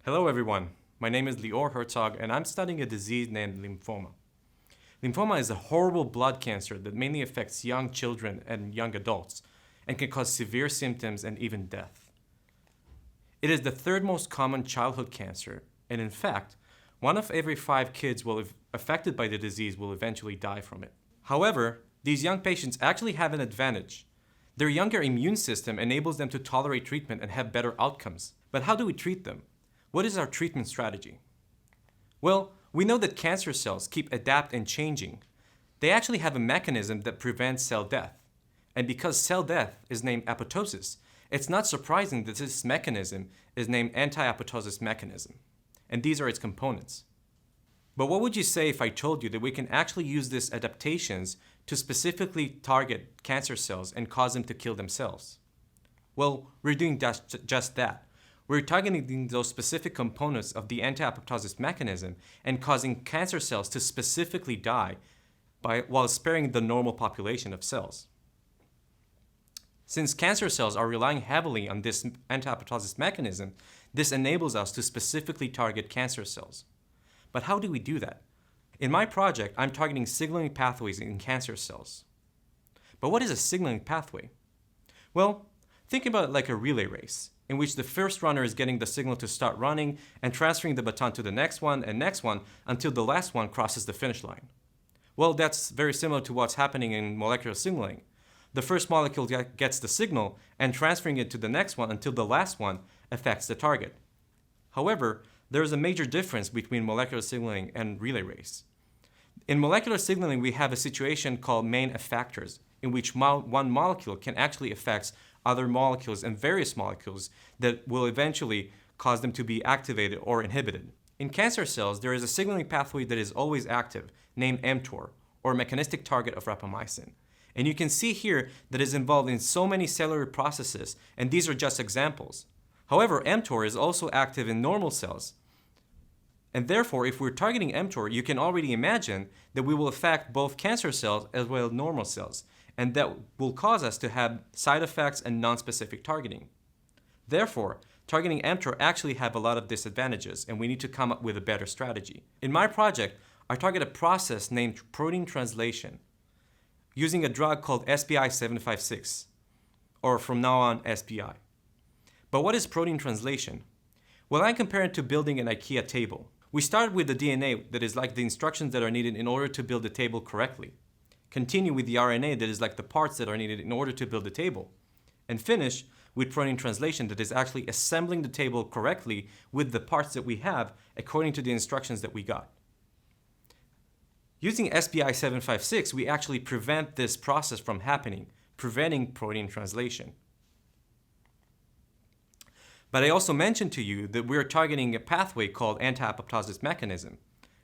Hello everyone, my name is Herzog and I'm studying a disease named lymphoma. Lymphoma is a horrible blood cancer that mainly affects young children and young adults and can cause severe symptoms and even death. It is the third most common childhood cancer, and in fact, 1 of every 5 kids affected by the disease will eventually die from it. However, these young patients actually have an advantage. Their younger immune system enables them to tolerate treatment and have better outcomes. But how do we treat them? What is our treatment strategy? Well, we know that cancer cells keep adapting and changing. They actually have a mechanism that prevents cell death. And because cell death is named apoptosis, it's not surprising that this mechanism is named AntiApoptosis Mechanism. And these are its components. But what would you say if I told you that we can actually use these adaptations to specifically target cancer cells and cause them to kill themselves? Well, we're doing just that. We're targeting those specific components of the anti-apoptosis mechanism and causing cancer cells to specifically die while sparing the normal population of cells. Since cancer cells are relying heavily on this anti-apoptosis mechanism, this enables us to specifically target cancer cells. But how do we do that? In my project, I'm targeting signaling pathways in cancer cells. But what is a signaling pathway? Well, think about it like a relay race, in which the first runner is getting the signal to start running and transferring the baton to the next one and next one until the last one crosses the finish line. Well, that's very similar to what's happening in molecular signaling. The first molecule gets the signal and transferring it to the next one until the last one affects the target. However, there is a major difference between molecular signaling and relay race. In molecular signaling, we have a situation called Maina Factors, in which one molecule can actually affect other molecules and various molecules that will eventually cause them to be activated or inhibited. In cancer cells, there is a signaling pathway that is always active, named mTOR, or mechanistic target of rapamycin. And you can see here that is involved in so many cellular processes, and these are just examples. However, mTOR is also active in normal cells. And therefore, if we're targeting mTOR, you can already imagine that we will affect both cancer cells as well as normal cells, and that will cause us to have side effects and non-specific targeting. Therefore, targeting mTOR actually have a lot of disadvantages, and we need to come up with a better strategy. In my project, I target a process named protein translation, using a drug called SBI 756, or from now on SBI. But what is protein translation? Well, I compare it to building an IKEA table. We start with the DNA that is like the instructions that are needed in order to build the table correctly. Continue with the RNA that is like the parts that are needed in order to build the table. And finish with protein translation that is actually assembling the table correctly with the parts that we have according to the instructions that we got. Using SBI 756, we actually prevent this process from happening, preventing protein translation. But I also mentioned to you that we're targeting a pathway called anti-apoptosis mechanism,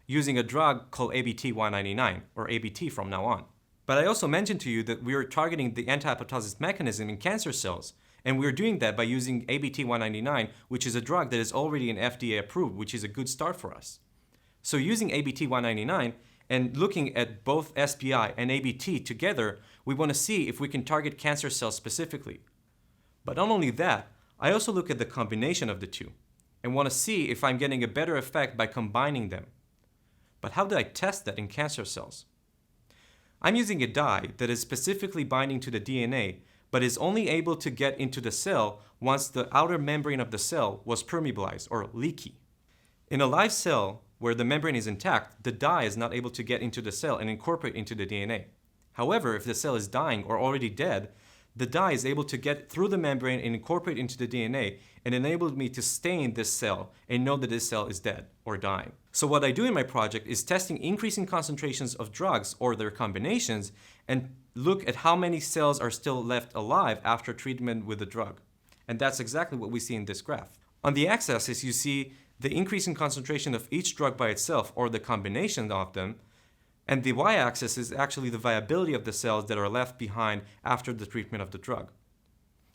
using a drug called ABT-199, or ABT from now on. But I also mentioned to you that we are targeting the anti-apoptosis mechanism in cancer cells, and we're doing that by using ABT-199, which is a drug that is already an FDA approved, which is a good start for us. So using ABT-199 and looking at both SBI and ABT together, we want to see if we can target cancer cells specifically. But not only that, I also look at the combination of the two and want to see if I'm getting a better effect by combining them. But how do I test that in cancer cells? I'm using a dye that is specifically binding to the DNA, but is only able to get into the cell once the outer membrane of the cell was permeabilized or leaky. In a live cell where the membrane is intact, the dye is not able to get into the cell and incorporate into the DNA. However, if the cell is dying or already dead, the dye is able to get through the membrane and incorporate into the DNA and enabled me to stain this cell and know that this cell is dead or dying. So what I do in my project is testing increasing concentrations of drugs or their combinations and look at how many cells are still left alive after treatment with the drug. And that's exactly what we see in this graph. On the x-axis, you see the increasing concentration of each drug by itself or the combination of them. And the y-axis is actually the viability of the cells that are left behind after the treatment of the drug.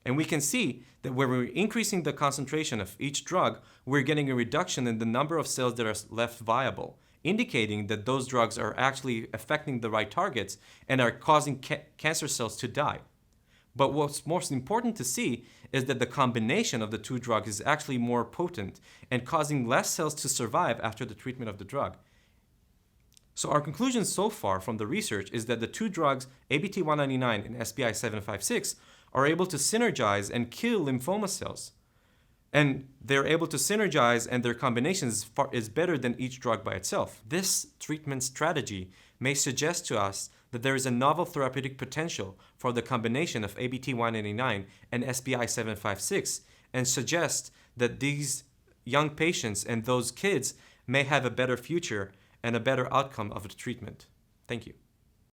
And we can see that when we're increasing the concentration of each drug, we're getting a reduction in the number of cells that are left viable, indicating that those drugs are actually affecting the right targets and are causing cancer cells to die. But what's most important to see is that the combination of the two drugs is actually more potent and causing less cells to survive after the treatment of the drug. So our conclusion so far from the research is that the two drugs, ABT-199 and SBI-756, are able to synergize and kill lymphoma cells. And they're able to synergize, and their combination is better than each drug by itself. This treatment strategy may suggest to us that there is a novel therapeutic potential for the combination of ABT-199 and SBI-756, and suggest that these young patients and those kids may have a better future and a better outcome of the treatment. Thank you.